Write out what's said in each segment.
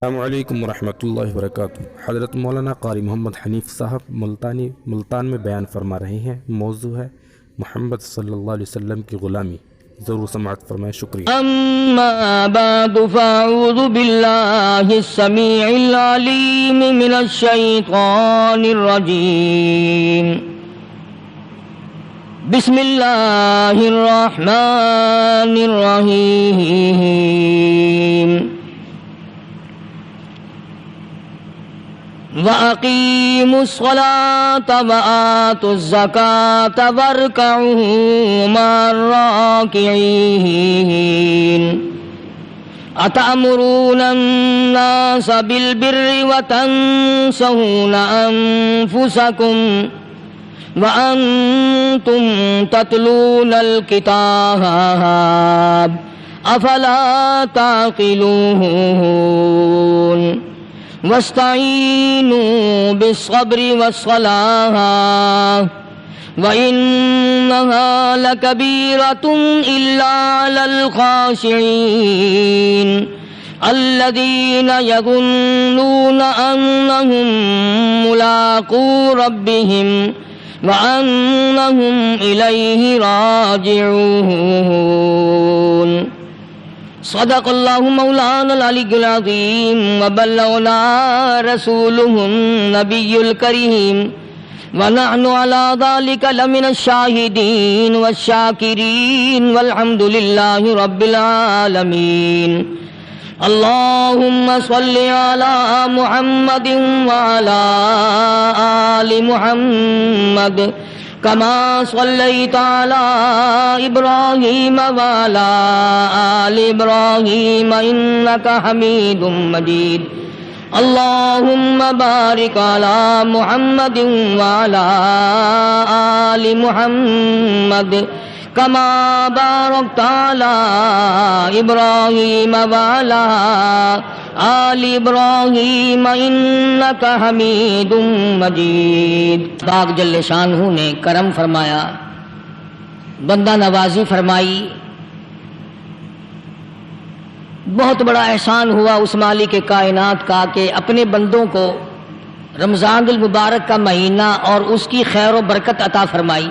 السلام علیکم ورحمۃ اللہ وبرکاتہ۔ حضرت مولانا قاری محمد حنیف صاحب ملتان میں بیان فرما رہے ہیں۔ موضوع ہے محمد صلی اللہ علیہ وسلم کی غلامی۔ ضرور سماعت فرمائیں، شکریہ۔ اما بعد فاعوذ باللہ السمیع العلیم من الشیطان الرجیم، بسم اللہ الرحمن الرحیم، وَأَقِيمُوا الصَّلَاةَ وَآتُوا الزَّكَاةَ وَارْكَعُوا مَعَ الرَّاكِعِينَ أَتَأْمُرُونَ النَّاسَ بِالْبِرِّ وَتَنْسَوْنَ أَنفُسَكُمْ وَأَنْتُمْ تَتْلُونَ الْكِتَابَ أَفَلَا تَعْقِلُونَ وَاسْتَعِينُوا بِالصَّبْرِ وَالصَّلَاةِ وَإِنَّهَا لَكَبِيرَةٌ إِلَّا عَلَى الْخَاشِعِينَ الَّذِينَ يَظُنُّونَ أَنَّهُمْ مُلَاقُو رَبِّهِمْ وَأَنَّهُمْ إِلَيْهِ رَاجِعُونَ۔ صدق اللہ مولانا العلی العظیم وبلغنا رسولہ النبی الکریم ونحن علی ذلک لمن الشاہدین والشاکرین والحمد للہ رب العالمین۔ اللہم صل علی محمد وعلی آل محمد کما صلیت علی ابراہیم وعلی آل ابراہیم انک حمید مجید۔ اللہم بارک علی محمد وعلی آل محمد کما بارکت علی ابراہیم وعلی آل ابراہیم انک حمید مجید۔ پاک جل شانہ نے کرم فرمایا، بندہ نوازی فرمائی، بہت بڑا احسان ہوا اس مالک کائنات کا کہ اپنے بندوں کو رمضان المبارک کا مہینہ اور اس کی خیر و برکت عطا فرمائی۔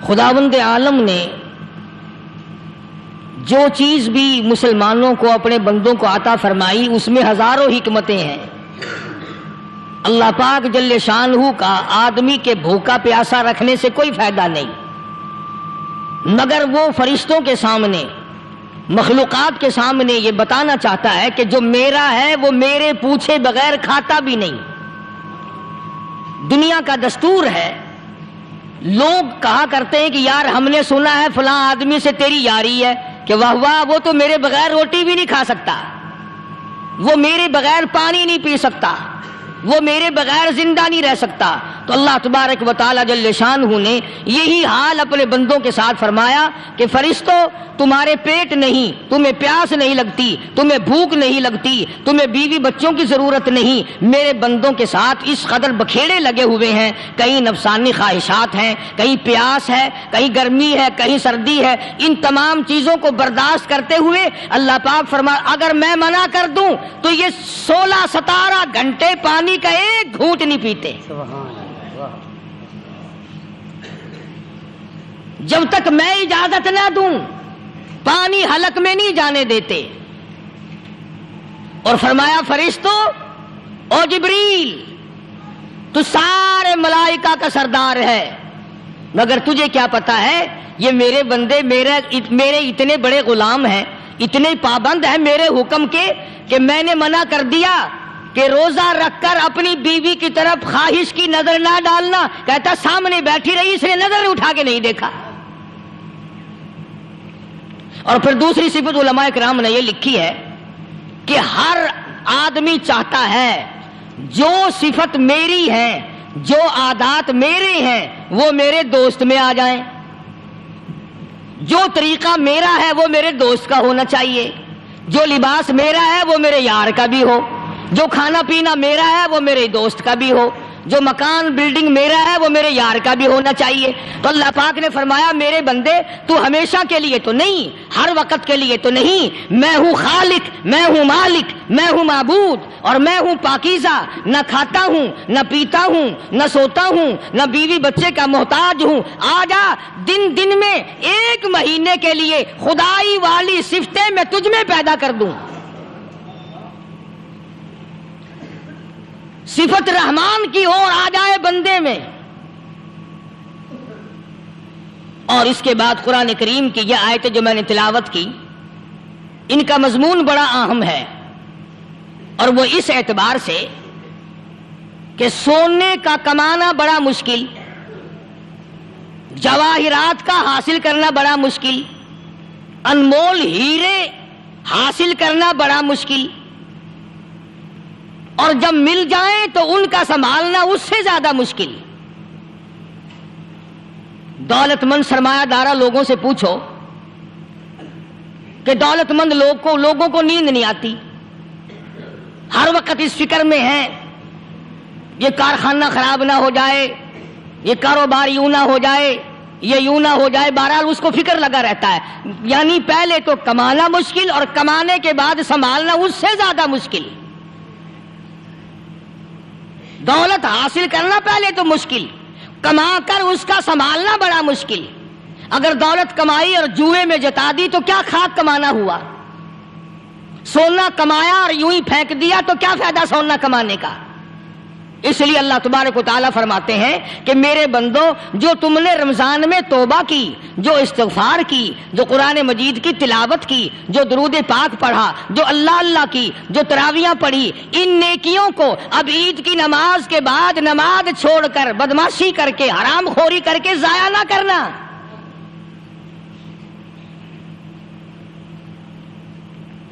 خداوند عالم نے جو چیز بھی مسلمانوں کو اپنے بندوں کو عطا فرمائی اس میں ہزاروں حکمتیں ہیں۔ اللہ پاک جل شانہ کا آدمی کے بھوکا پیاسا رکھنے سے کوئی فائدہ نہیں، مگر وہ فرشتوں کے سامنے، مخلوقات کے سامنے یہ بتانا چاہتا ہے کہ جو میرا ہے وہ میرے پوچھے بغیر کھاتا بھی نہیں۔ دنیا کا دستور ہے، لوگ کہا کرتے ہیں کہ یار ہم نے سنا ہے فلاں آدمی سے تیری یاری ہے، کہ واہ واہ وہ تو میرے بغیر روٹی بھی نہیں کھا سکتا، وہ میرے بغیر پانی نہیں پی سکتا، وہ میرے بغیر زندہ نہیں رہ سکتا۔ تو اللہ تبارک و تعالی جل شانہ نے یہی حال اپنے بندوں کے ساتھ فرمایا کہ فرشتوں تمہارے پیٹ نہیں، تمہیں پیاس نہیں لگتی، تمہیں بھوک نہیں لگتی، تمہیں بیوی بچوں کی ضرورت نہیں، میرے بندوں کے ساتھ اس قدر بکھیڑے لگے ہوئے ہیں، کہیں نفسانی خواہشات ہیں، کہیں پیاس ہے، کہیں گرمی ہے، کہیں سردی ہے، ان تمام چیزوں کو برداشت کرتے ہوئے اللہ پاک فرمایا اگر میں منع کر دوں تو یہ 16-17 گھنٹے پانی کا ایک گھونٹ نہیں پیتے، جب تک میں اجازت نہ دوں پانی حلق میں نہیں جانے دیتے۔ اور فرمایا فرشتوں او جبریل تو سارے ملائکہ کا سردار ہے، مگر تجھے کیا پتا ہے یہ میرے بندے میرے اتنے بڑے غلام ہیں، اتنے پابند ہیں میرے حکم کے کہ میں نے منع کر دیا کہ روزہ رکھ کر اپنی بیوی کی طرف خواہش کی نظر نہ ڈالنا، کہتا سامنے بیٹھی رہی اس نے نظر اٹھا کے نہیں دیکھا۔ اور پھر دوسری صفت علماء کرام نے یہ لکھی ہے کہ ہر آدمی چاہتا ہے جو صفت میری ہے، جو عادات میرے ہیں وہ میرے دوست میں آ جائیں، جو طریقہ میرا ہے وہ میرے دوست کا ہونا چاہیے، جو لباس میرا ہے وہ میرے یار کا بھی ہو، جو کھانا پینا میرا ہے وہ میرے دوست کا بھی ہو، جو مکان بلڈنگ میرا ہے وہ میرے یار کا بھی ہونا چاہیے. تو اللہ پاک نے فرمایا میرے بندے تو ہمیشہ کے لیے تو نہیں, ہر وقت کے لیے تو نہیں, میں ہوں خالق, میں ہوں مالک, میں ہوں معبود, اور میں ہوں پاکیزہ, نہ کھاتا ہوں نہ پیتا ہوں نہ سوتا ہوں نہ بیوی بچے کا محتاج ہوں. آجا دن دن میں ایک مہینے کے لیے خدائی والی صفتیں میں تجھ میں پیدا کر دوں. صفت رحمان کی اور آ جائے بندے میں. اور اس کے بعد قرآن کریم کی یہ آیتیں جو میں نے تلاوت کی, ان کا مضمون بڑا اہم ہے, اور وہ اس اعتبار سے کہ سونے کا کمانا بڑا مشکل, جواہرات کا حاصل کرنا بڑا مشکل, انمول ہیرے حاصل کرنا بڑا مشکل, اور جب مل جائیں تو ان کا سنبھالنا اس سے زیادہ مشکل. دولت مند سرمایہ دارہ لوگوں سے پوچھو کہ دولت مند لوگوں کو نیند نہیں آتی, ہر وقت اس فکر میں ہیں یہ کارخانہ خراب نہ ہو جائے, یہ کاروبار یوں نہ ہو جائے, یہ یوں نہ ہو جائے, بہرحال اس کو فکر لگا رہتا ہے. یعنی پہلے تو کمانا مشکل اور کمانے کے بعد سنبھالنا اس سے زیادہ مشکل. دولت حاصل کرنا پہلے تو مشکل, کما کر اس کا سنبھالنا بڑا مشکل. اگر دولت کمائی اور جوئے میں جتا دی تو کیا خاک کمانا ہوا, سونا کمایا اور یوں ہی پھینک دیا تو کیا فائدہ سونا کمانے کا. اس لیے اللہ تبارک و تعالیٰ فرماتے ہیں کہ میرے بندو جو تم نے رمضان میں توبہ کی, جو استغفار کی, جو قرآن مجید کی تلاوت کی, جو درود پاک پڑھا, جو اللہ اللہ کی, جو تراویاں پڑھی, ان نیکیوں کو اب عید کی نماز کے بعد نماز چھوڑ کر بدماشی کر کے حرام خوری کر کے ضائع نہ کرنا.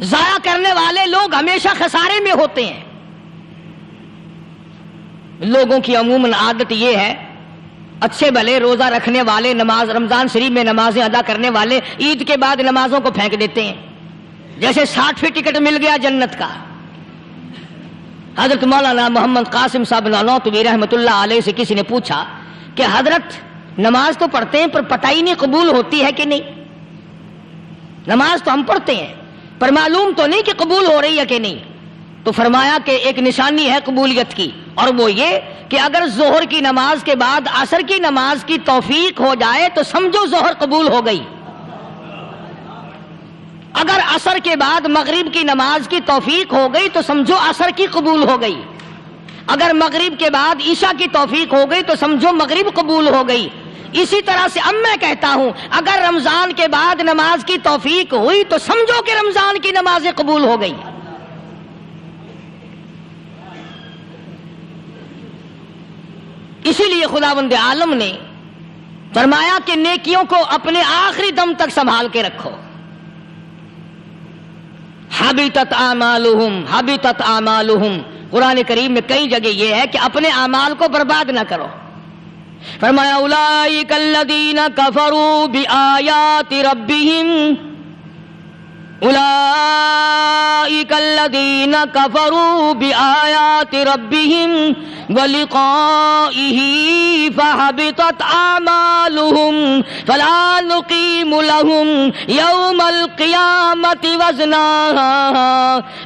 ضائع کرنے والے لوگ ہمیشہ خسارے میں ہوتے ہیں. لوگوں کی عموماً عادت یہ ہے, اچھے بھلے روزہ رکھنے والے, نماز رمضان شریف میں نمازیں ادا کرنے والے عید کے بعد نمازوں کو پھینک دیتے ہیں جیسے 60 ٹکٹ مل گیا جنت کا. حضرت مولانا محمد قاسم صاحب نانوتوی رحمۃ اللہ علیہ سے کسی نے پوچھا کہ حضرت نماز تو پڑھتے ہیں پر پتہ ہی نہیں قبول ہوتی ہے کہ نہیں. نماز تو ہم پڑھتے ہیں پر معلوم تو نہیں کہ قبول ہو رہی ہے کہ نہیں. تو فرمایا کہ ایک نشانی ہے قبولیت کی, اور وہ یہ کہ اگر ظہر کی نماز کے بعد عصر کی نماز کی توفیق ہو جائے تو سمجھو ظہر قبول ہو گئی. اگر عصر کے بعد مغرب کی نماز کی توفیق ہو گئی تو سمجھو عصر کی قبول ہو گئی. اگر مغرب کے بعد عشاء کی توفیق ہو گئی تو سمجھو مغرب قبول ہو گئی. اسی طرح سے اب میں کہتا ہوں اگر رمضان کے بعد نماز کی توفیق ہوئی تو سمجھو کہ رمضان کی نمازیں قبول ہو گئی. اسی لیے خداوند عالم نے فرمایا کہ نیکیوں کو اپنے آخری دم تک سنبھال کے رکھو. حبطت اعمالہم حبطت اعمالہم, قرآن کریم میں کئی جگہ یہ ہے کہ اپنے اعمال کو برباد نہ کرو. فرمایا اولئک الذین کفروا بآیات ربہم اولئک الذین کفروا بآیات ربہم ولقائہ فحبطت اعمالہم فلا نقیم لہم یوم القیامت وزنا.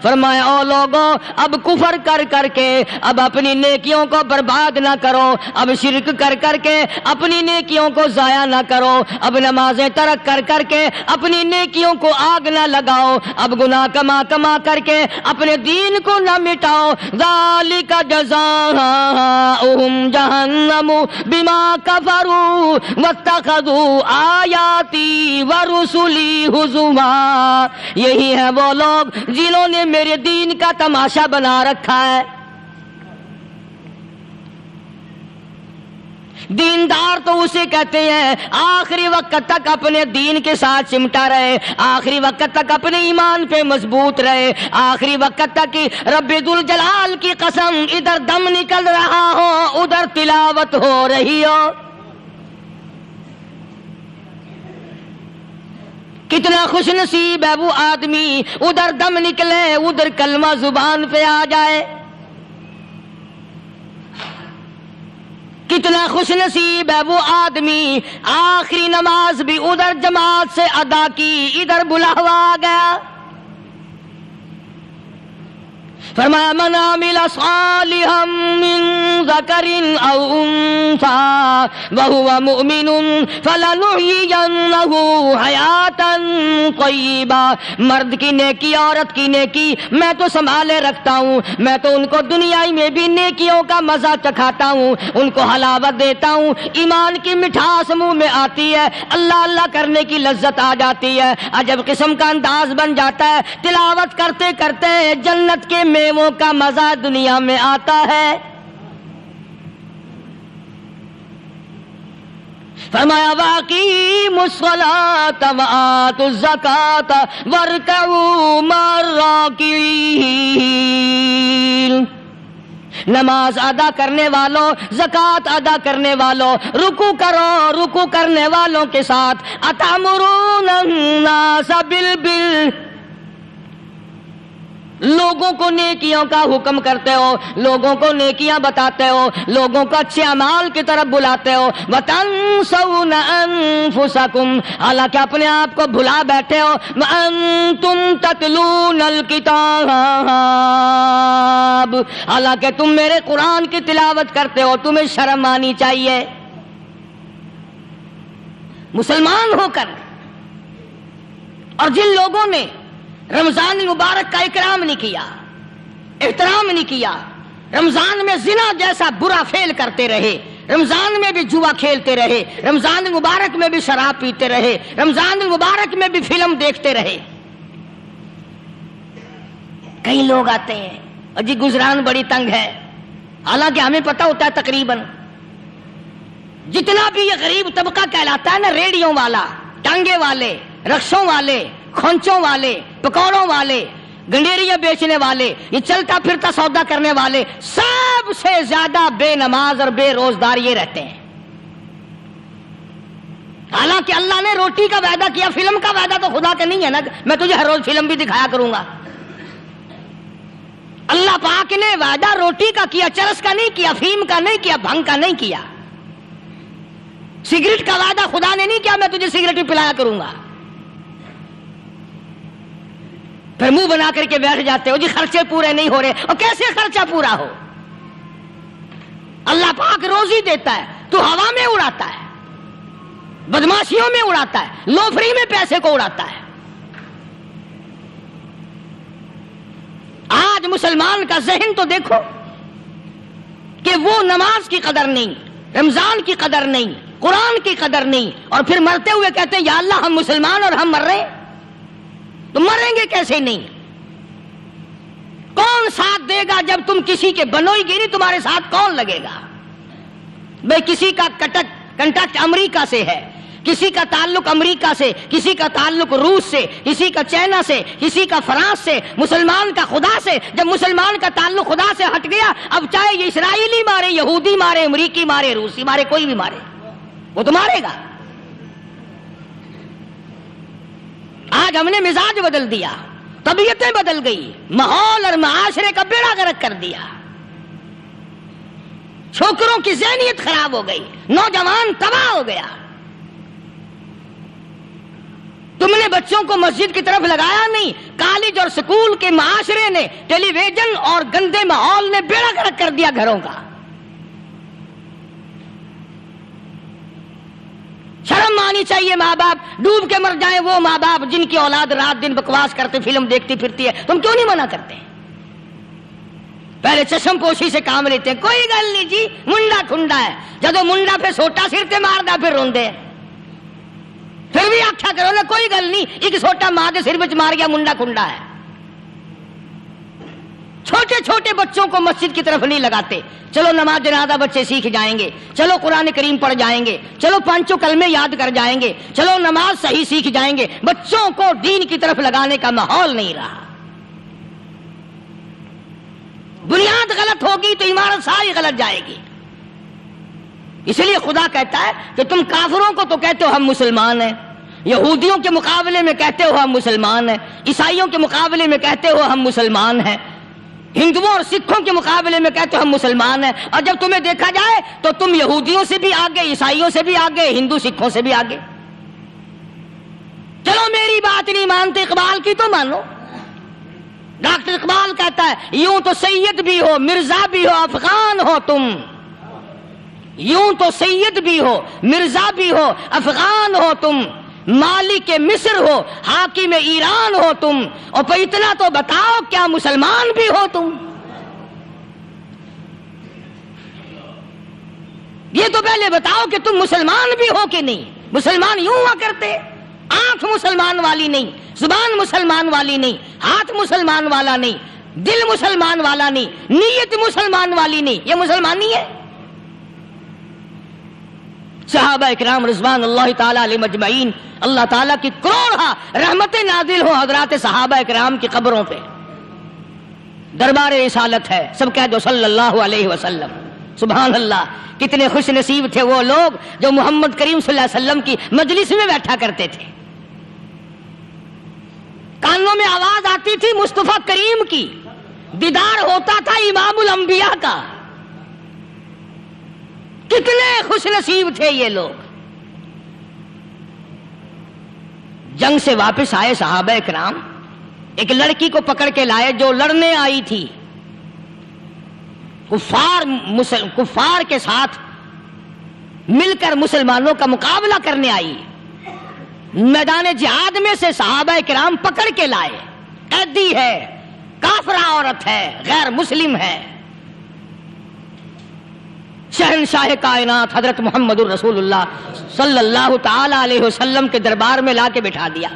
فرمایا او لوگو اب کفر کر کر کے اب اپنی نیکیوں کو برباد نہ کرو, اب شرک کر کر کے اپنی نیکیوں کو ضائع نہ کرو, اب نمازیں ترک کر کر کے اپنی نیکیوں کو آگ نہ لگاؤ, اب گناہ کما کما کر کے اپنے دین کو نہ مٹاؤ. ذالک جزاؤہم جہنم بما کفروا واتخذوا آیاتی ورسلی ہزوا. یہی ہے وہ لوگ جنہوں نے میرے دین کا تماشا بنا رکھا ہے. دیندار تو اسے کہتے ہیں آخری وقت تک اپنے دین کے ساتھ چمٹا رہے, آخری وقت تک اپنے ایمان پہ مضبوط رہے, آخری وقت تک رب ذوالجلال کی قسم ادھر دم نکل رہا ہو ادھر تلاوت ہو رہی ہو. کتنا خوش نصیب ہے وہ آدمی ادھر دم نکلے ادھر کلمہ زبان پہ آ جائے. کتنا خوش نصیب ہے وہ آدمی، آخری نماز بھی ادھر جماعت سے ادا کی، ادھر بلاوا آ گیا۔ فرمایا من عمل صالحا من ذکر او انثى وهو مؤمن فلنحيينه حیاتا طیبہ، مرد کی نیکی عورت کی نیکی میں تو سنبھالے رکھتا ہوں، میں تو ان کو دنیا میں بھی نیکیوں کا مزہ چکھاتا ہوں، ان کو حلاوت دیتا ہوں، ایمان کی مٹھاس منہ میں آتی ہے، اللہ اللہ کرنے کی لذت آ جاتی ہے، عجب قسم کا انداز بن جاتا ہے، تلاوت کرتے کرتے جنت کے میووں کا مزہ دنیا میں آتا ہے۔ فرمایا واقیموا الصلاۃ وآتوا الزکاۃ وارکعوا مع الراکعین، نماز ادا کرنے والوں، زکوٰۃ ادا کرنے والوں، رکوع کرو، رکوع کرنے والوں کے ساتھ، اتامرون الناس بالبر، لوگوں کو نیکیوں کا حکم کرتے ہو، لوگوں کو نیکیاں بتاتے ہو، لوگوں کو اچھے اعمال کی طرف بلاتے ہو، وَتَنْسَوْنَ أَنفُسَكُمْ، حالانکہ اپنے آپ کو بھلا بیٹھے ہو، وَأَنْتُمْ تَتْلُونَ الْكِتَابَ، حالانکہ تم میرے قرآن کی تلاوت کرتے ہو، تمہیں شرم آنی چاہیے۔ مسلمان ہو کر اور جن لوگوں نے رمضان المبارک کا اکرام نہیں کیا، احترام نہیں کیا، رمضان میں زنا جیسا برا فعل کرتے رہے، رمضان میں بھی جوا کھیلتے رہے، رمضان المبارک میں بھی شراب پیتے رہے، رمضان المبارک میں بھی فلم دیکھتے رہے۔ کئی لوگ آتے ہیں اور جی گزران بڑی تنگ ہے، حالانکہ ہمیں پتہ ہوتا ہے تقریباً جتنا بھی یہ غریب طبقہ کہلاتا ہے نا، ریڑیوں والا، ٹانگے والے، رکشوں والے، کھونچوں والے، پکوڑوں والے، گنڈیریاں بیچنے والے، یہ چلتا پھرتا سودا کرنے والے، سب سے زیادہ بے نماز اور بے روزدار یہ رہتے ہیں۔ حالانکہ اللہ نے روٹی کا وعدہ کیا، فلم کا وعدہ تو خدا کا نہیں ہے نا، میں تجھے ہر روز فلم بھی دکھایا کروں گا۔ اللہ پاک نے وعدہ روٹی کا کیا، چرس کا نہیں کیا، فیم کا نہیں کیا، بھنگ کا نہیں کیا۔ سگریٹ کا وعدہ خدا نے نہیں کیا میں تجھے سگریٹ بھی پلایا کروں گا۔ پھر منہ بنا کر کے بیٹھ جاتے ہو جی خرچے پورے نہیں ہو رہے، اور کیسے خرچہ پورا ہو؟ اللہ پاک روزی دیتا ہے، تو ہوا میں اڑاتا ہے، بدماشیوں میں اڑاتا ہے، لوفری میں پیسے کو اڑاتا ہے۔ آج مسلمان کا ذہن تو دیکھو کہ وہ نماز کی قدر نہیں، رمضان کی قدر نہیں، قرآن کی قدر نہیں، اور پھر مرتے ہوئے کہتے ہیں یا اللہ ہم مسلمان اور ہم مر رہے ہیں۔ تو مریں گے کیسے نہیں؟ کون ساتھ دے گا جب تم کسی کے بنوئی گیری، تمہارے ساتھ کون لگے گا؟ بھئی کسی کا کنٹیکٹ امریکہ سے ہے، کسی کا تعلق امریکہ سے، کسی کا تعلق روس سے، کسی کا چائنا سے، کسی کا فرانس سے، مسلمان کا خدا سے۔ جب مسلمان کا تعلق خدا سے ہٹ گیا، اب چاہے یہ اسرائیلی مارے، یہودی مارے، امریکی مارے، روسی مارے، کوئی بھی مارے، وہ تو مارے گا۔ آج ہم نے مزاج بدل دیا، طبیعتیں بدل گئی، ماحول اور معاشرے کا بیڑا غرق کر دیا، چھوکروں کی ذہنیت خراب ہو گئی، نوجوان تباہ ہو گیا۔ تم نے بچوں کو مسجد کی طرف لگایا نہیں، کالج اور سکول کے معاشرے نے، ٹیلی ویژن اور گندے ماحول نے بیڑا غرق کر دیا گھروں کا۔ شرم آنی چاہیے ماں باپ، ڈوب کے مر جائیں وہ ماں باپ جن کی اولاد رات دن بکواس کرتے فلم دیکھتی پھرتی ہے، تم کیوں نہیں منع کرتے؟ پہلے چشم پوشی سے کام لیتے ہیں، کوئی گل نہیں جی منڈا ٹھنڈا ہے، جدو منڈا پہ سوٹا سر تے ماردا پھر روندے، پھر بھی آکھیا کرو نا کوئی گل نہیں، ایک سوٹا ماں دے سر وچ مار گیا منڈا ٹھنڈا ہے۔ چھوٹے چھوٹے بچوں کو مسجد کی طرف نہیں لگاتے، چلو نماز جنازہ بچے سیکھ جائیں گے، چلو قرآن کریم پڑھ جائیں گے، چلو پانچوں کلمے یاد کر جائیں گے، چلو نماز صحیح سیکھ جائیں گے، بچوں کو دین کی طرف لگانے کا ماحول نہیں رہا۔ بنیاد غلط ہوگی تو عمارت ساری غلط جائے گی۔ اس لیے خدا کہتا ہے کہ تم کافروں کو تو کہتے ہو ہم مسلمان ہیں، یہودیوں کے مقابلے میں کہتے ہو ہم مسلمان ہیں، عیسائیوں کے مقابلے میں کہتے ہو ہم مسلمان ہیں، ہندوؤں اور سکھوں کے مقابلے میں کہتے ہو ہم مسلمان ہیں، اور جب تمہیں دیکھا جائے تو تم یہودیوں سے بھی آگے، عیسائیوں سے بھی آگے، ہندو سکھوں سے بھی آگے۔ چلو میری بات نہیں مانتے، اقبال کی تو مانو۔ ڈاکٹر اقبال کہتا ہے یوں تو سید بھی ہو، مرزا بھی ہو، افغان ہو تم، یوں تو سید بھی ہو، مرزا بھی ہو، افغان ہو تم، مالک مصر ہو، حاکم ایران ہو تم، اور پھر اتنا تو بتاؤ کیا مسلمان بھی ہو تم؟ یہ تو پہلے بتاؤ کہ تم مسلمان بھی ہو کہ نہیں۔ مسلمان یوں ہوا کرتے، آنکھ مسلمان والی نہیں، زبان مسلمان والی نہیں، ہاتھ مسلمان والا نہیں، دل مسلمان والا نہیں، نیت مسلمان والی نہیں، یہ مسلمانی ہے؟ صحابہ اکرام رضوان اللہ تعالی علیہ مجمعین، اللہ تعالیٰ کی کروڑہ رحمتیں نازل ہو حضرات صحابہ اکرام کی قبروں پہ۔ دربار رسالت ہے، سب کہہ دو صلی اللہ علیہ وسلم۔ سبحان اللہ، کتنے خوش نصیب تھے وہ لوگ جو محمد کریم صلی اللہ علیہ وسلم کی مجلس میں بیٹھا کرتے تھے۔ کانوں میں آواز آتی تھی مصطفیٰ کریم کی، دیدار ہوتا تھا امام الانبیاء کا۔ کتنے خوش نصیب تھے یہ لوگ۔ جنگ سے واپس آئے صحابہ کرام، ایک لڑکی کو پکڑ کے لائے جو لڑنے آئی تھی، کفار کے ساتھ مل کر مسلمانوں کا مقابلہ کرنے آئی۔ میدان جہاد میں سے صحابہ کرام پکڑ کے لائے، قیدی ہے، کافرہ عورت ہے، غیر مسلم ہے۔ شہنشاہ کائنات حضرت محمد الرسول اللہ صلی اللہ تعالی علیہ وسلم کے دربار میں لا کے بٹھا دیا۔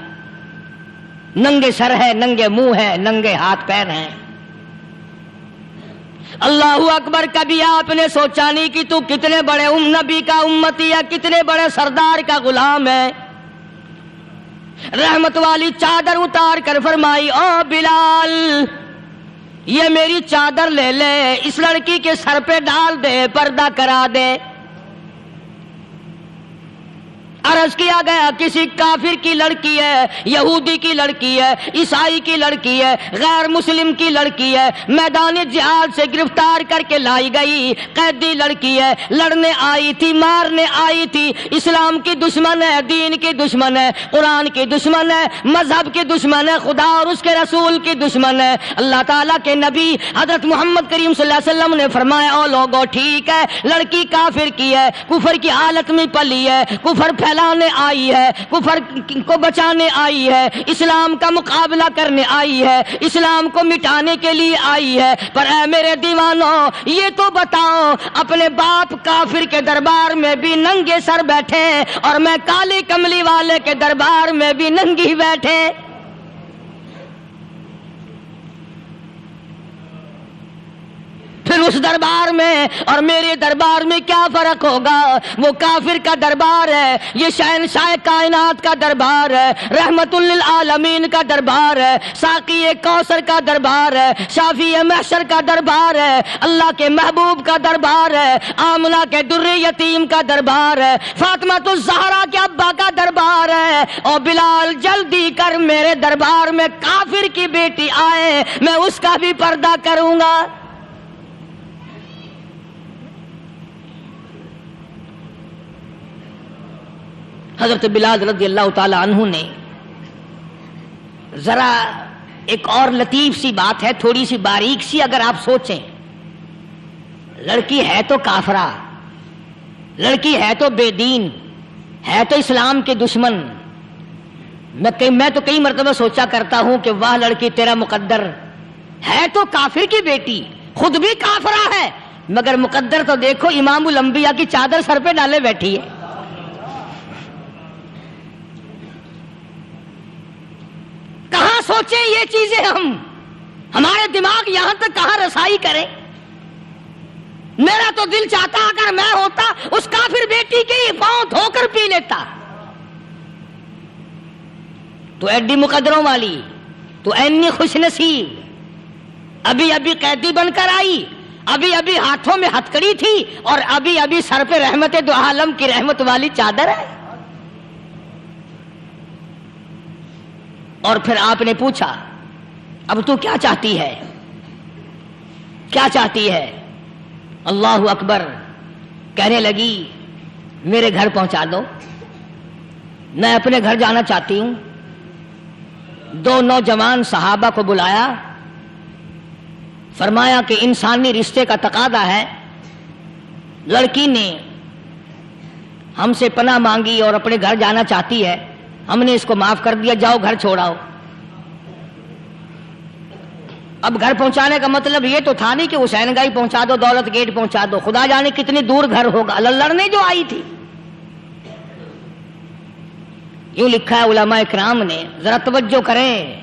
ننگے سر ہے، ننگے منہ ہے، ننگے ہاتھ پیر ہیں۔ اللہ اکبر، کبھی آپ نے سوچا نہیں کہ تو کتنے بڑے نبی کا امتی ہے، کتنے بڑے سردار کا غلام ہے؟ رحمت والی چادر اتار کر فرمائی او بلال، یہ میری چادر لے لے، اس لڑکی کے سر پہ ڈال دے، پردہ کرا دے۔ عرض کیا گیا کسی کافر کی لڑکی ہے، یہودی کی لڑکی ہے، عیسائی کی لڑکی ہے، غیر مسلم کی لڑکی ہے، میدان جہاد سے گرفتار کر کے لائی گئی، قیدی لڑکی ہے، لڑنے آئی تھی، مارنے آئی تھی، اسلام کی دشمن ہے، دین کی دشمن ہے، قرآن کی دشمن ہے، مذہب کی دشمن ہے، خدا اور اس کے رسول کی دشمن ہے۔ اللہ تعالیٰ کے نبی حضرت محمد کریم صلی اللہ علیہ وسلم نے فرمایا او لوگو ٹھیک ہے، لڑکی کافر کی ہے، کفر کی حالت میں پلی ہے، کفر لانے آئی ہے، کفر کو بچانے آئی ہے، اسلام کا مقابلہ کرنے آئی ہے، اسلام کو مٹانے کے لیے آئی ہے، پر اے میرے دیوانوں یہ تو بتاؤ، اپنے باپ کافر کے دربار میں بھی ننگے سر بیٹھے اور میں کالی کملی والے کے دربار میں بھی ننگی بیٹھے۔ پھر اس دربار میں اور میرے دربار میں کیا فرق ہوگا؟ وہ کافر کا دربار ہے، یہ شہنشاہ کائنات کا دربار ہے، رحمت للعالمین کا دربار ہے، ساقی کوثر کا دربار ہے، شافی محشر کا دربار ہے، اللہ کے محبوب کا دربار ہے، آمنہ کے در یتیم کا دربار ہے، فاطمہ الزہرا کے ابا کا دربار ہے۔ اور بلال جلدی کر، میرے دربار میں کافر کی بیٹی آئے، میں اس کا بھی پردہ کروں گا۔ حضرت بلال رضی اللہ تعالی عنہ نے ذرا ایک اور لطیف سی بات ہے، تھوڑی سی باریک سی، اگر آپ سوچیں، لڑکی ہے تو کافرہ، لڑکی ہے تو بے دین، ہے تو اسلام کے دشمن۔ میں تو کئی مرتبہ سوچا کرتا ہوں کہ واہ لڑکی تیرا مقدر، ہے تو کافر کی بیٹی، خود بھی کافرہ ہے، مگر مقدر تو دیکھو، امام الانبیاء کی چادر سر پہ ڈالے بیٹھی ہے۔ کہاں سوچیں یہ چیزیں، ہمارے دماغ یہاں تک کہاں رسائی کریں؟ میرا تو دل چاہتا اگر میں ہوتا اس کافر بیٹی کے ہی پاؤں دھو کر پی لیتا۔ تو ایڈی مقدروں والی، تو اینی خوش نصیب، ابھی ابھی قیدی بن کر آئی، ابھی ابھی ہاتھوں میں ہتکڑی تھی، اور ابھی ابھی سر پہ رحمت دو عالم کی رحمت والی چادر ہے۔ اور پھر آپ نے پوچھا اب تو کیا چاہتی ہے؟ کیا چاہتی ہے؟ اللہ اکبر، کہنے لگی میرے گھر پہنچا دو، میں اپنے گھر جانا چاہتی ہوں۔ دو نوجوان صحابہ کو بلایا، فرمایا کہ انسانی رشتے کا تقاضا ہے، لڑکی نے ہم سے پناہ مانگی اور اپنے گھر جانا چاہتی ہے، ہم نے اس کو معاف کر دیا، جاؤ گھر چھوڑاؤ۔ اب گھر پہنچانے کا مطلب یہ تو تھا نہیں کہ حسین گائی پہنچا دو، دولت گیٹ پہنچا دو، خدا جانے کتنی دور گھر ہوگا، لڑنے جو آئی تھی۔ یوں لکھا ہے علماء اکرام نے، ذرا توجہ کریں،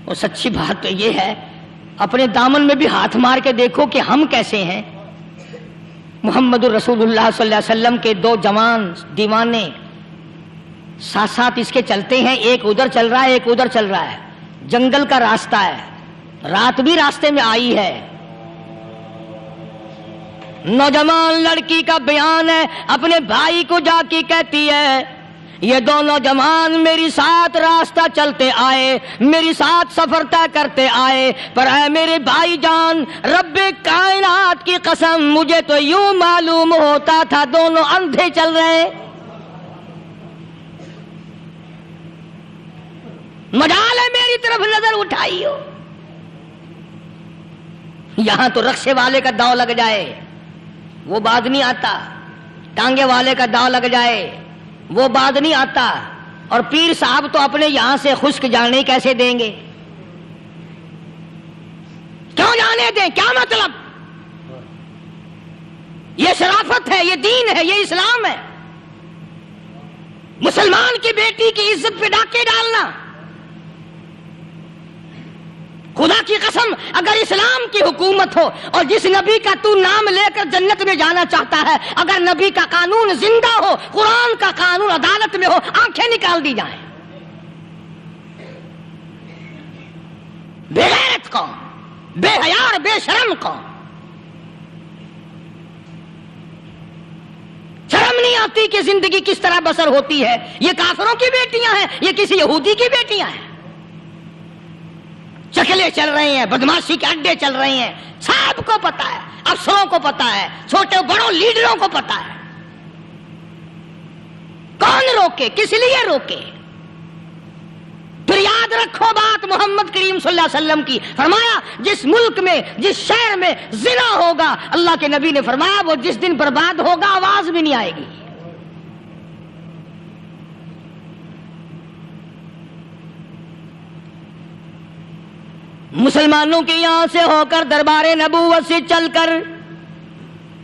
اور سچی بات تو یہ ہے، اپنے دامن میں بھی ہاتھ مار کے دیکھو کہ ہم کیسے ہیں۔ محمد الرسول اللہ صلی اللہ علیہ وسلم کے دو جوان دیوانے ساتھ ساتھ اس کے چلتے ہیں، ایک ادھر چل رہا ہے ایک ادھر چل رہا ہے، جنگل کا راستہ ہے، رات بھی راستے میں آئی ہے۔ نوجوان لڑکی کا بیان ہے، اپنے بھائی کو جا کے کہتی ہے یہ دونوں جوان میری ساتھ راستہ چلتے آئے، میری ساتھ سفر طے کرتے آئے، پر اے میرے بھائی جان، رب کائنات کی قسم مجھے تو یوں معلوم ہوتا تھا دونوں اندھے چل رہے، مجال ہے میری طرف نظر اٹھائی ہو۔ یہاں تو رکشے والے کا داؤ لگ جائے وہ بعد نہیں آتا، ٹانگے والے کا داؤ لگ جائے وہ بعد نہیں آتا، اور پیر صاحب تو اپنے یہاں سے خشک جانے کیسے دیں گے؟ کیوں جانے دیں؟ کیا مطلب؟ یہ شرافت ہے، یہ دین ہے، یہ اسلام ہے۔ مسلمان کی بیٹی کی عزت پہ ڈاکے ڈالنا، خدا کی قسم اگر اسلام کی حکومت ہو اور جس نبی کا تو نام لے کر جنت میں جانا چاہتا ہے، اگر نبی کا قانون زندہ ہو، قرآن کا قانون عدالت میں ہو، آنکھیں نکال دی جائیں۔ بے غیرت قوم، بے حیا اور بے شرم قوم، شرم نہیں آتی کہ زندگی کس طرح بسر ہوتی ہے۔ یہ کافروں کی بیٹیاں ہیں، یہ کسی یہودی کی بیٹیاں ہیں، چکلے چل رہے ہیں، بدماشی کے اڈے چل رہے ہیں، سب کو پتا ہے، افسروں کو پتا ہے، چھوٹے بڑوں لیڈروں کو پتا ہے۔ کون روکے؟ کس لیے روکے؟ پھر یاد رکھو بات محمد کریم صلی اللہ علیہ وسلم کی، فرمایا جس ملک میں جس شہر میں زنا ہوگا، اللہ کے نبی نے فرمایا وہ جس دن برباد ہوگا آواز بھی نہیں آئے گی۔ مسلمانوں کے یہاں سے ہو کر دربار نبوت سے چل کر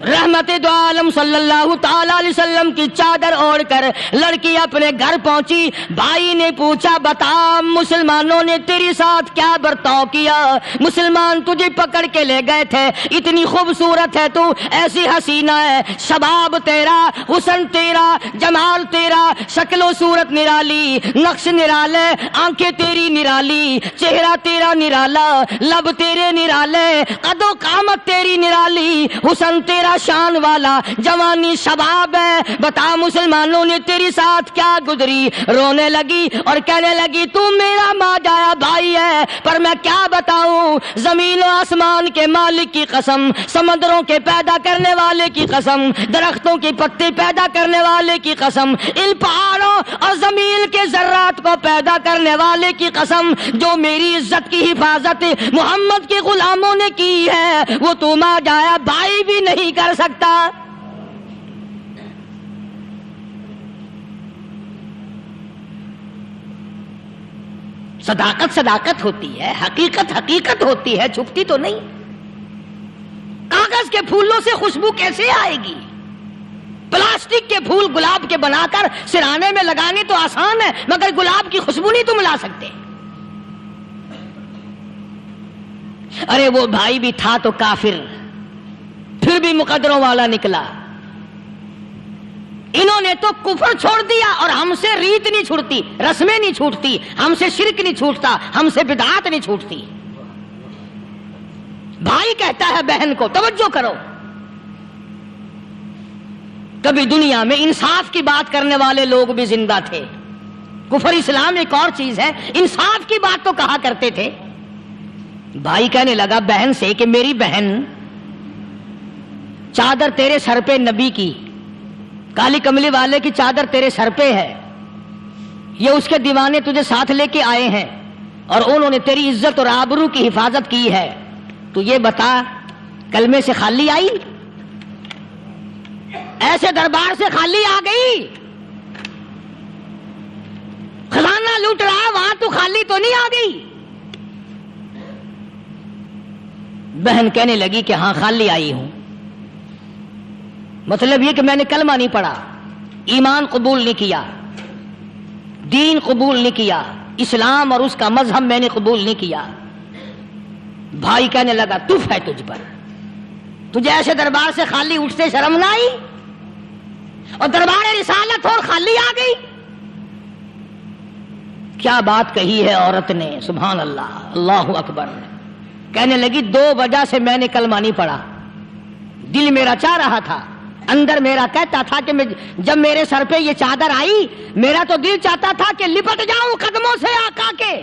رحمت دو عالم صلی اللہ تعالی علیہ وسلم کی چادر اوڑھ کر لڑکی اپنے گھر پہنچی۔ بھائی نے پوچھا بتا مسلمانوں نے تیری ساتھ کیا برتاؤ کیا؟ مسلمان تجھے پکڑ کے لے گئے تھے، اتنی خوبصورت ہے تو، ایسی حسینہ ہے، شباب تیرا، حسن تیرا، جمال تیرا، شکل و صورت نرالی، نقش نرالے، آنکھیں تیری نرالی، چہرہ تیرا نرالا، لب تیرے نرالے، قد و قامت تیری نرالی، حسن تیرا شان والا، جوانی شباب ہے، بتا مسلمانوں نے تیری ساتھ کیا گزری؟ رونے لگی اور کہنے لگی تو میرا ماں جایا بھائی ہے، پر میں کیا بتاؤں، زمین و آسمان کے مالک کی قسم، سمندروں کے پیدا کرنے والے کی قسم، درختوں کی پتے پیدا کرنے والے کی قسم، ان پہاڑوں اور زمین کے ذرات کو پیدا کرنے والے کی قسم، جو میری عزت کی حفاظت محمد کے غلاموں نے کی ہے، وہ تو ماں جایا بھائی بھی نہیں کر سکتا۔ صداقت صداقت ہوتی ہے، حقیقت حقیقت ہوتی ہے، چھپتی تو نہیں۔ کاغذ کے پھولوں سے خوشبو کیسے آئے گی؟ پلاسٹک کے پھول گلاب کے بنا کر سرانے میں لگانے تو آسان ہے، مگر گلاب کی خوشبو نہیں تم لا سکتے۔ ارے وہ بھائی بھی تھا تو کافر، پھر بھی مقدروں والا نکلا۔ انہوں نے تو کفر چھوڑ دیا، اور ہم سے ریت نہیں چھوٹتی، رسمیں نہیں چھوٹتی، ہم سے شرک نہیں چھوٹتا، ہم سے بدعات نہیں چھوٹتی۔ بھائی کہتا ہے بہن کو، توجہ کرو، کبھی دنیا میں انصاف کی بات کرنے والے لوگ بھی زندہ تھے۔ کفر اسلام ایک اور چیز ہے، انصاف کی بات تو کہا کرتے تھے، بھائی کہنے لگا بہن سے کہ میری بہن چادر تیرے سر پہ نبی کی، کالی کملی والے کی چادر تیرے سر پہ ہے، یہ اس کے دیوانے تجھے ساتھ لے کے آئے ہیں اور انہوں نے تیری عزت اور آبرو کی حفاظت کی ہے، تو یہ بتا کلمے سے خالی آئی؟ ایسے دربار سے خالی آ گئی؟ خزانہ لوٹ رہا ہے وہاں تو خالی تو نہیں آ گئی؟ بہن کہنے لگی کہ ہاں خالی آئی ہوں، مطلب یہ کہ میں نے کلمہ نہیں پڑھا، ایمان قبول نہیں کیا، دین قبول نہیں کیا، اسلام اور اس کا مذہب میں نے قبول نہیں کیا۔ بھائی کہنے لگا تف ہے تجھ پر، تجھے ایسے دربار سے خالی اٹھتے شرم نہ آئی؟ اور دربار رسالت اور خالی آ گئی؟ کیا بات کہی ہے عورت نے، سبحان اللہ، اللہ اکبر۔ کہنے لگی 2 وجہ سے میں نے کلمہ نہیں پڑھا، دل میرا چاہ رہا تھا، اندر میرا کہتا تھا کہ جب میرے سر پہ یہ چادر آئی میرا تو دل چاہتا تھا کہ لپٹ جاؤں قدموں سے آقا کے۔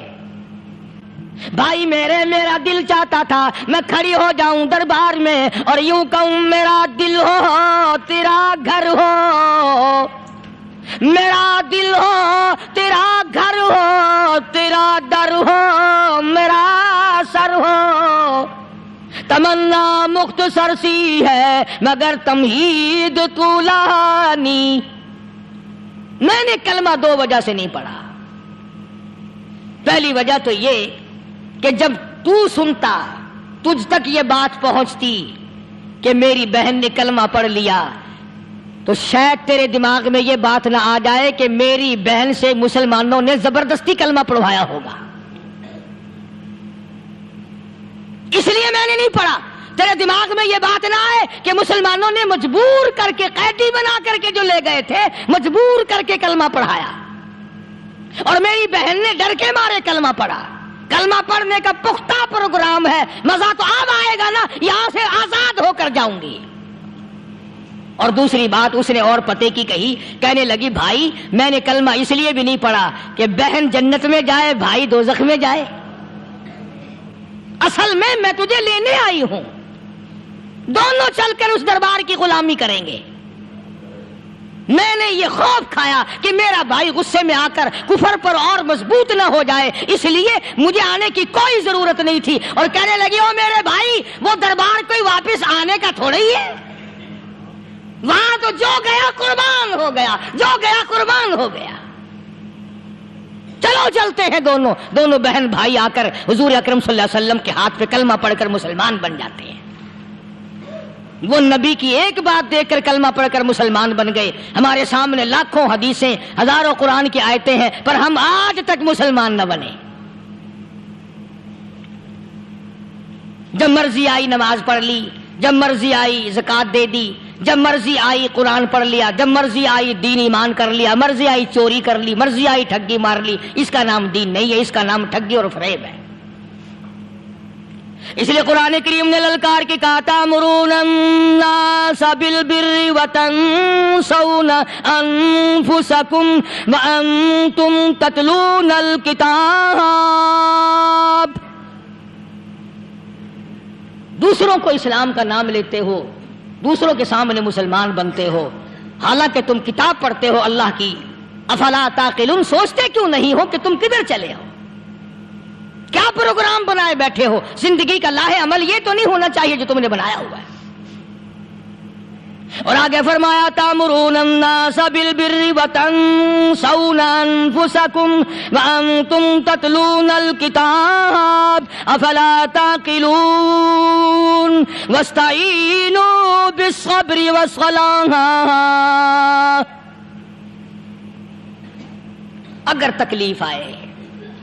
بھائی میرا دل چاہتا تھا میں کھڑی ہو جاؤں دربار میں اور یوں کہوں میرا دل ہو تیرا گھر ہو، میرا دل ہو تیرا گھر ہو، تیرا در ہو میرا سر ہو، تمنا مختصر سی ہے مگر تمہید طولانی۔ میں نے کلمہ 2 وجہ سے نہیں پڑھا۔ پہلی وجہ تو یہ کہ جب تو سنتا، تجھ تک یہ بات پہنچتی کہ میری بہن نے کلمہ پڑھ لیا، تو شاید تیرے دماغ میں یہ بات نہ آ جائے کہ میری بہن سے مسلمانوں نے زبردستی کلمہ پڑھوایا ہوگا، اس لیے میں نے نہیں پڑھا۔ تیرے دماغ میں یہ بات نہ آئے کہ مسلمانوں نے مجبور کر کے، قیدی بنا کر کے جو لے گئے تھے، مجبور کر کے کلمہ پڑھایا اور میری بہن نے ڈر کے مارے کلمہ پڑھا۔ کلمہ پڑھنے کا پختہ پروگرام ہے، مزہ تو اب آئے گا نا، یہاں سے آزاد ہو کر جاؤں گی۔ اور دوسری بات اس نے اور پتے کی کہی، کہنے لگی بھائی میں نے کلمہ اس لیے بھی نہیں پڑھا کہ بہن جنت میں جائے بھائی دوزخ میں جائے، اصل میں تجھے لینے آئی ہوں، دونوں چل کر اس دربار کی غلامی کریں گے۔ میں نے یہ خوف کھایا کہ میرا بھائی غصے میں آ کر کفر پر اور مضبوط نہ ہو جائے، اس لیے مجھے آنے کی کوئی ضرورت نہیں تھی۔ اور کہنے لگی او میرے بھائی وہ دربار کوئی واپس آنے کا تھوڑا ہی ہے، وہاں تو جو گیا قربان ہو گیا، جو گیا قربان ہو گیا۔ چلو چلتے ہیں، دونوں بہن بھائی آ کر حضور اکرم صلی اللہ علیہ وسلم کے ہاتھ پہ کلمہ پڑھ کر مسلمان بن جاتے ہیں۔ وہ نبی کی ایک بات دیکھ کر کلمہ پڑھ کر مسلمان بن گئے۔ ہمارے سامنے لاکھوں حدیثیں، ہزاروں قرآن کی آیتیں ہیں، پر ہم آج تک مسلمان نہ بنے۔ جب مرضی آئی نماز پڑھ لی، جب مرضی آئی زکوٰۃ دے دی، جب مرضی آئی قرآن پڑھ لیا، جب مرضی آئی دین ایمان کر لیا، مرضی آئی چوری کر لی، مرضی آئی ٹھگی مار لی۔ اس کا نام دین نہیں ہے، اس کا نام ٹھگی اور فریب ہے۔ اس لیے قرآن کریم نے للکار کے کہا تأمرون الناس بالبر وتنسون انفسکم وانتم تتلون الکتاب۔ دوسروں کو اسلام کا نام لیتے ہو، دوسروں کے سامنے مسلمان بنتے ہو، حالانکہ تم کتاب پڑھتے ہو اللہ کی۔ افلا تعقلون، سوچتے کیوں نہیں ہو کہ تم کدھر چلے ہو؟ کیا پروگرام بنائے بیٹھے ہو؟ زندگی کا لاہ عمل یہ تو نہیں ہونا چاہیے جو تم نے بنایا ہوا ہے۔ اور آگے فرمایا تأمرون الناس بالبر وتنسون انفسکم وانتم تتلون الکتاب افلا تعقلون واستعینوا بالصبر والصلاة۔ اگر تکلیف آئے،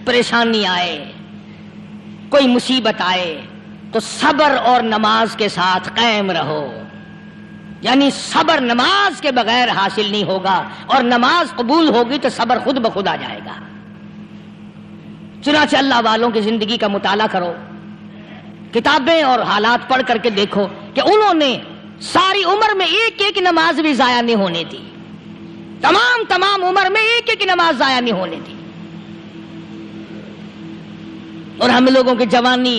پریشانی آئے، کوئی مصیبت آئے تو صبر اور نماز کے ساتھ قائم رہو۔ یعنی صبر نماز کے بغیر حاصل نہیں ہوگا، اور نماز قبول ہوگی تو صبر خود بخود آ جائے گا۔ چنانچہ اللہ والوں کی زندگی کا مطالعہ کرو، کتابیں اور حالات پڑھ کر کے دیکھو کہ انہوں نے ساری عمر میں ایک ایک نماز بھی ضائع نہیں ہونے دی، تمام عمر میں ایک ایک نماز ضائع نہیں ہونے دی۔ اور ہم لوگوں کی جوانی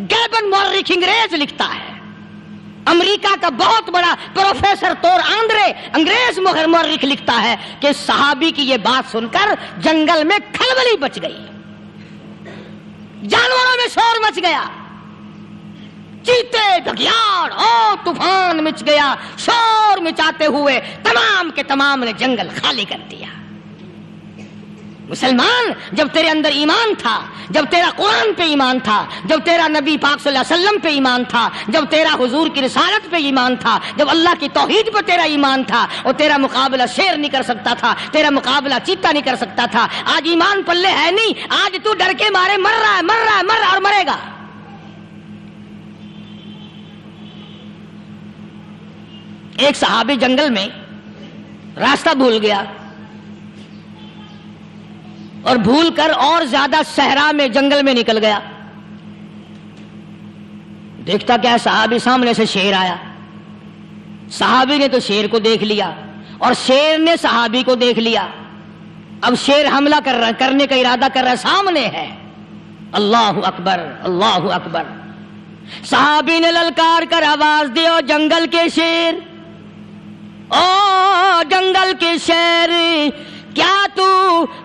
گیبن مورخ انگریز لکھتا ہے, امریکہ کا بہت بڑا پروفیسر تور آندرے انگریز مورخ لکھتا ہے کہ صحابی کی یہ بات سن کر جنگل میں کھلبلی بچ گئی, جانوروں میں شور مچ گیا, چیتے بگیاڑ اور طوفان مچ گیا. شور مچاتے ہوئے تمام کے تمام نے جنگل خالی کر دیا. مسلمان, جب تیرے اندر ایمان تھا, جب تیرا قرآن پہ ایمان تھا, جب تیرا نبی پاک صلی اللہ علیہ وسلم پہ ایمان تھا, جب تیرا حضور کی رسالت پہ ایمان تھا, جب اللہ کی توحید پہ تیرا ایمان تھا, اور تیرا مقابلہ شیر نہیں کر سکتا تھا, تیرا مقابلہ چیتا نہیں کر سکتا تھا. آج ایمان پلے ہے نہیں, آج تو ڈر کے مارے مر رہا ہے, مر رہا ہے, مر رہا اور مرے گا. ایک صحابی جنگل میں راستہ بھول گیا اور بھول کر اور زیادہ صحرا میں جنگل میں نکل گیا. دیکھتا کیا صحابی سامنے سے شیر آیا. صحابی نے تو شیر کو دیکھ لیا اور شیر نے صحابی کو دیکھ لیا. اب شیر حملہ کرنے کا ارادہ کر رہا, سامنے ہے. اللہ اکبر, اللہ اکبر. صحابی نے للکار کر آواز دی, او جنگل کے شیر, او جنگل کے شیر, کیا تو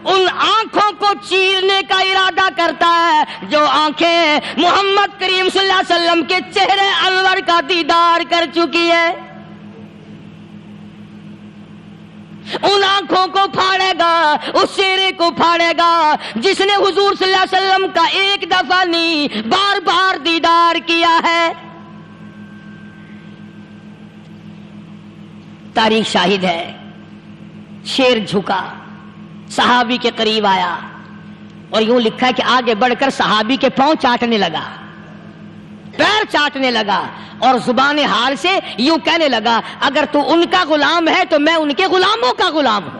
ان آنکھوں کو چیرنے کا ارادہ کرتا ہے جو آنکھیں محمد کریم صلی اللہ علیہ وسلم کے چہرے انور کا دیدار کر چکی ہے؟ ان آنکھوں کو پھاڑے گا, اس چہرے کو پھاڑے گا جس نے حضور صلی اللہ علیہ وسلم کا ایک دفعہ نہیں بار بار دیدار کیا ہے. تاریخ شاہد ہے. شیر جھکا, صحابی کے قریب آیا اور یوں لکھا ہے کہ آگے بڑھ کر صحابی کے پاؤں چاٹنے لگا, پیر چاٹنے لگا اور زبان حال سے یوں کہنے لگا, اگر تو ان کا غلام ہے تو میں ان کے غلاموں کا غلام ہوں.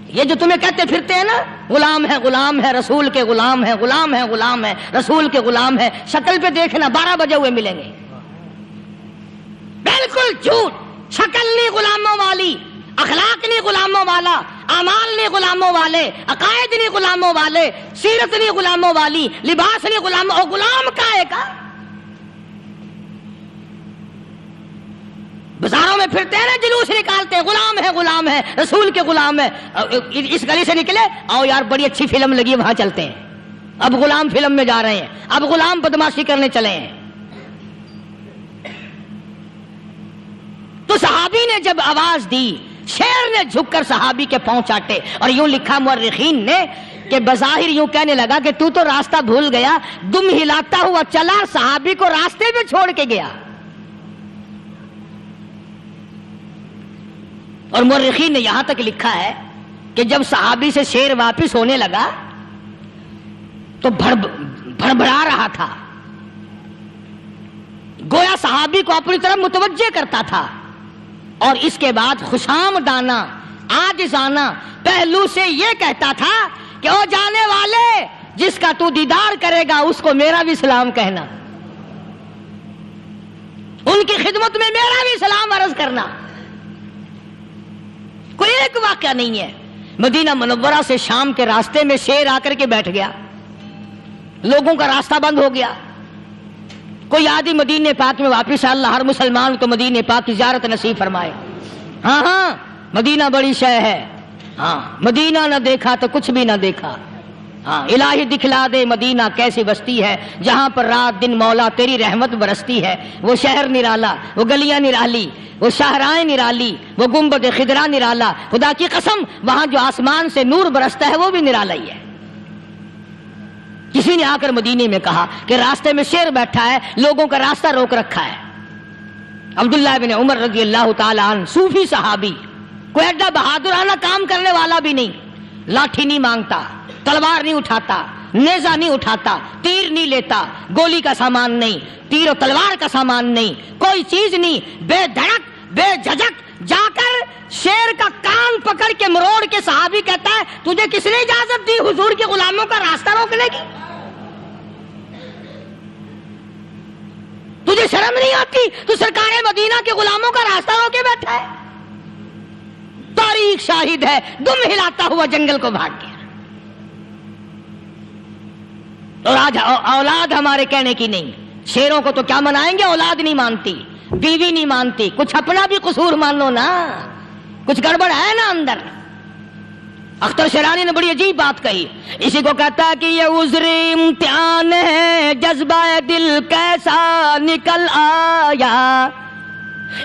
یہ جو تمہیں کہتے پھرتے ہیں نا, غلام ہے رسول کے غلام ہے, غلام ہے رسول کے غلام ہے, شکل پہ دیکھنا 12 بجے ہوئے ملیں گے. بالکل جھوٹ. شکل نہیں غلاموں والی, اخلاق نہیں غلاموں والا, اعمال نہیں غلاموں والے, عقائد نہیں غلاموں والے, سیرت نہیں غلاموں والی, لباس نہیں غلاموں. اور غلام کائے کا؟ بازاروں میں پھرتے ہیں نا, جلوس نکالتے ہیں, غلام ہے رسول کے غلام ہے. اس گلی سے نکلے, آؤ یار بڑی اچھی فلم لگی وہاں چلتے ہیں. اب غلام فلم میں جا رہے ہیں, اب غلام بدماشی کرنے چلے ہیں. تو صحابی نے جب آواز دی, شیر نے جھک کر صحابی کے پاؤں چاٹے اور یوں لکھا مورخین نے کہ بظاہر یوں کہنے لگا کہ تو راستہ بھول گیا, دم ہلاتا ہوا چلا, صحابی کو راستے میں چھوڑ کے گیا. اور مورخین نے یہاں تک لکھا ہے کہ جب صحابی سے شیر واپس ہونے لگا تو بھڑبڑا رہا تھا, گویا صحابی کو اپنی طرف متوجہ کرتا تھا. اور اس کے بعد خوشامدانہ عاجزانہ پہلو سے یہ کہتا تھا کہ او جانے والے, جس کا تو دیدار کرے گا اس کو میرا بھی سلام کہنا, ان کی خدمت میں میرا بھی سلام عرض کرنا. کوئی ایک واقعہ نہیں ہے. مدینہ منورہ سے شام کے راستے میں شیر آ کر کے بیٹھ گیا, لوگوں کا راستہ بند ہو گیا. کوئی آدمی مدینے پاک میں واپس, اللہ ہر مسلمان کو مدینے پاک کی زیارت نصیب فرمائے. ہاں مدینہ بڑی شے ہے, ہاں مدینہ نہ دیکھا تو کچھ بھی نہ دیکھا. ہاں الہی دکھلا دے مدینہ کیسی بستی ہے جہاں پر رات دن مولا تیری رحمت برستی ہے. وہ شہر نرالا, وہ گلیاں نرالی, وہ شاہراہیں نرالی, وہ گنبد خضرا نرالا. خدا کی قسم وہاں جو آسمان سے نور برستا ہے وہ بھی نرالا ہی ہے. کسی نے آ کر مدینے میں کہا کہ راستے میں شیر بیٹھا ہے, لوگوں کا راستہ روک رکھا ہے. عبداللہ بن عمر رضی اللہ تعالی عنہ, صوفی صحابی, کوئی ایڈا بہادرانہ کام کرنے والا بھی نہیں, لاٹھی نہیں مانگتا, تلوار نہیں اٹھاتا, نیزہ نہیں اٹھاتا, تیر نہیں لیتا, گولی کا سامان نہیں, تیر و تلوار کا سامان نہیں, کوئی چیز نہیں, بے دھڑک بے جھجک جا کر شیر کا کان پکڑ کے مروڑ کے صحابی کہتا ہے, تجھے کس نے اجازت دی حضور کے غلاموں کا راستہ روکنے کی؟ تجھے شرم نہیں آتی؟ تو سرکار مدینہ کے غلاموں کا راستہ روکے بیٹھا ہے. تاریخ شاہد ہے, دم ہلاتا ہوا جنگل کو بھاگ گیا. اور آج اولاد ہمارے کہنے کی نہیں. شیروں کو تو کیا منائیں گے, اولاد نہیں مانتی, بیوی نہیں مانتی. کچھ اپنا بھی قصور مان لو نا, کچھ گڑبڑ ہے نا اندر. اختر شیرانی نے بڑی عجیب بات کہی, اسی کو کہتا ہے کہ یہ عذر امتحان ہے جذبہ دل کیسا نکل آیا.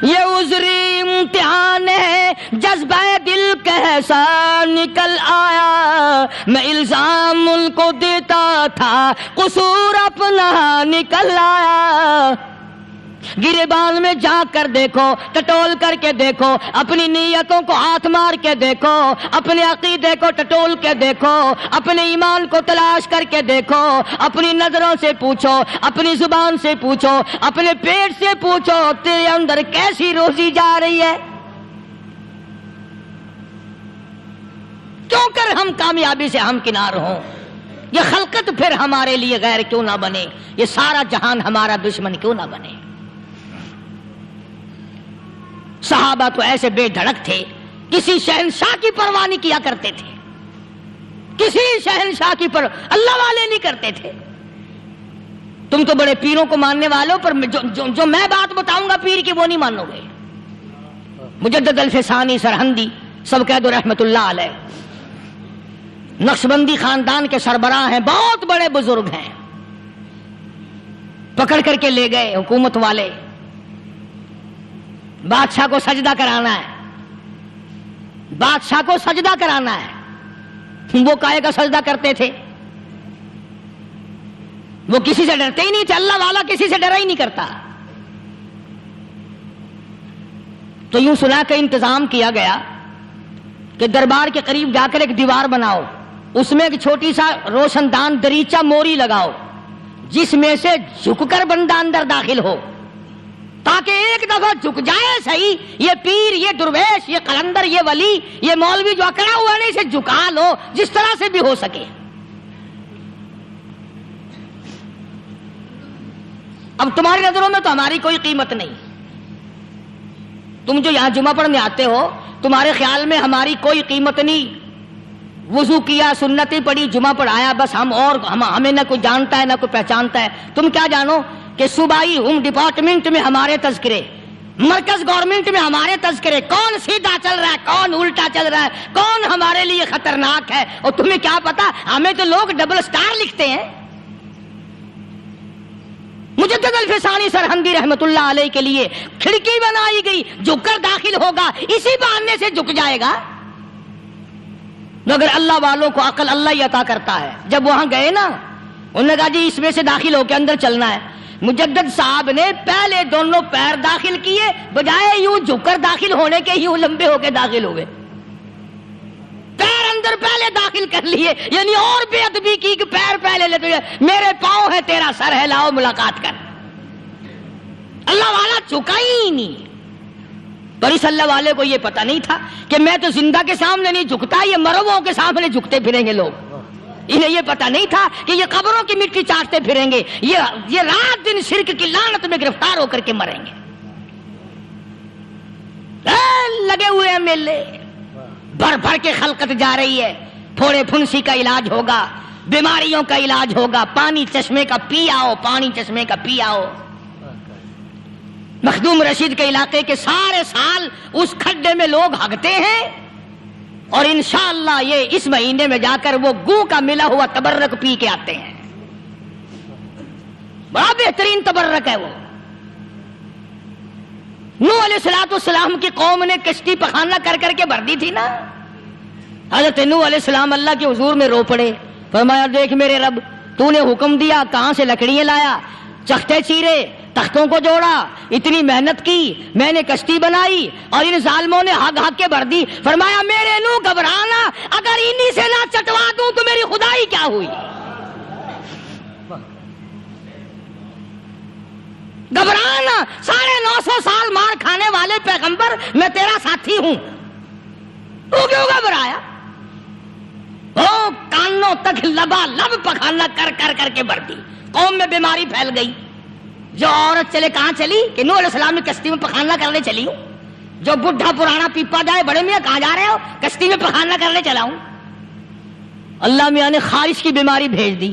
یہ عذر امتحان ہے جذبہ دل کیسا نکل آیا. میں الزام ان کو دیتا تھا قصور اپنا نکل آیا. گریبان میں جا کر دیکھو, ٹٹول کر کے دیکھو, اپنی نیتوں کو ہاتھ مار کے دیکھو, اپنے عقیدے کو ٹٹول کے دیکھو, اپنے ایمان کو تلاش کر کے دیکھو, اپنی نظروں سے پوچھو, اپنی زبان سے پوچھو, اپنے پیٹ سے پوچھو تیرے اندر کیسی روزی جا رہی ہے. کیوں کر ہم کامیابی سے ہمکنار ہوں؟ یہ خلقت پھر ہمارے لیے غیر کیوں نہ بنے؟ یہ سارا جہان ہمارا دشمن کیوں نہ بنے؟ صحابہ تو ایسے بے دھڑک تھے, کسی شہنشاہ کی پرواہ نہیں کیا کرتے تھے, کسی شہنشاہ کی پرواہ اللہ والے نہیں کرتے تھے. تم تو بڑے پیروں کو ماننے والوں, پر جو میں بات بتاؤں گا پیر کی وہ نہیں مانو گے. مجدد الفسانی سرہندی سب کہہ دو رحمت اللہ علیہ, نقشبندی خاندان کے سربراہ ہیں, بہت بڑے بزرگ ہیں. پکڑ کر کے لے گئے حکومت والے, بادشاہ کو سجدہ کرانا ہے, بادشاہ کو سجدہ کرانا ہے. وہ کائے کا سجدہ کرتے تھے؟ وہ کسی سے ڈرتے ہی نہیں تھے, اللہ والا کسی سے ڈرا ہی نہیں کرتا. تو یوں سنا کہ انتظام کیا گیا کہ دربار کے قریب جا کر ایک دیوار بناؤ, اس میں ایک چھوٹی سا روشن دان دریچہ موری لگاؤ, جس میں سے جھک کر بندہ اندر داخل ہو, تاکہ ایک دفعہ جھک جائے صحیح. یہ پیر, یہ درویش, یہ قلندر, یہ ولی, یہ مولوی جو اکڑا ہوا نہیں, اسے جھکا لو جس طرح سے بھی ہو سکے. اب تمہاری نظروں میں تو ہماری کوئی قیمت نہیں. تم جو یہاں جمعہ پڑھنے آتے ہو, تمہارے خیال میں ہماری کوئی قیمت نہیں. وضو کیا, سنتیں پڑھی, جمعہ پڑھایا, بس ہمیں نہ کوئی جانتا ہے نہ کوئی پہچانتا ہے. تم کیا جانو کہ صوبائی ہوم ڈپارٹمنٹ میں ہمارے تذکرے, مرکز گورنمنٹ میں ہمارے تذکرے, کون سیدھا چل رہا ہے, کون الٹا چل رہا ہے, کون ہمارے لیے خطرناک ہے. اور تمہیں کیا پتا, ہمیں تو لوگ ڈبل سٹار لکھتے ہیں. مجدد الفسانی سرہندی رحمت اللہ علیہ کے لیے کھڑکی بنائی گئی, جھک کر داخل ہوگا, اسی بہانے سے جھک جائے گا. مگر اللہ والوں کو عقل اللہ ہی عطا کرتا ہے. جب وہاں گئے نا, انہوں نے کہا جی اس میں سے داخل ہو کے اندر چلنا ہے. مجدد صاحب نے پہلے دونوں پیر داخل کیے, بجائے یوں جھک کر داخل ہونے کے یوں لمبے ہو کے داخل ہوئے. پیر اندر پہلے داخل کر لیے, یعنی اور بے ادبی کی کہ پیر پہلے لیتے, میرے پاؤں ہے تیرا سر ہے, لاؤ ملاقات کر. اللہ والا جھکا ہی نہیں. پر اس اللہ والے کو یہ پتا نہیں تھا کہ میں تو زندہ کے سامنے نہیں جھکتا, یہ مرووں کے سامنے جھکتے پھریں گے لوگ. انہیں یہ پتا نہیں تھا کہ یہ قبروں کی مٹی چاٹتے پھریں گے, یہ رات دن شرک کی لعنت میں گرفتار ہو کر کے مریں گے. لگے ہوئے ہیں میلے, بھر بھر کے خلقت جا رہی ہے. پھوڑے پھنسی کا علاج ہوگا, بیماریوں کا علاج ہوگا, پانی چشمے کا پی آؤ, پانی چشمے کا پی آؤ. مخدوم رشید کے علاقے کے سارے سال اس کھڈے میں لوگ ہگتے ہیں, اور انشاءاللہ یہ اس مہینے میں جا کر وہ گو کا ملا ہوا تبرک پی کے آتے ہیں. بڑا بہترین تبرک ہے وہ. نوح علیہ السلام کی قوم نے کشتی پخانہ کر کر کے بھر دی تھی نا. حضرت نوح علیہ السلام اللہ کے حضور میں رو پڑے, فرمایا دیکھ میرے رب, تو نے حکم دیا, کہاں سے لکڑیاں لایا, چختے چیرے, تختوں کو جوڑا, اتنی محنت کی, میں نے کشتی بنائی, اور ان ظالموں نے ہگ ہگ کے بھر دی. فرمایا میرے نوح گھبرانا, اگر انہی سے نہ چٹوا دوں تو میری خدائی کیا ہوئی. گھبرانا, 950 سال مار کھانے والے پیغمبر, میں تیرا ساتھی ہوں, تو کیوں گھبرایا. او کانوں تک لبا لب پخانا کر کر کر کے بھر دی. قوم میں بیماری پھیل گئی. جو عورت چلے کہاں چلی, کہ نوح علیہ السلام نے کشتی میں پخانا کرنے چلی ہوں. جو بڈھا پرانا پیپا جائے, بڑے میاں کہاں جا رہے ہو, کشتی میں پخانا کرنے چلا ہوں. اللہ میاں نے خارش کی بیماری بھیج دی.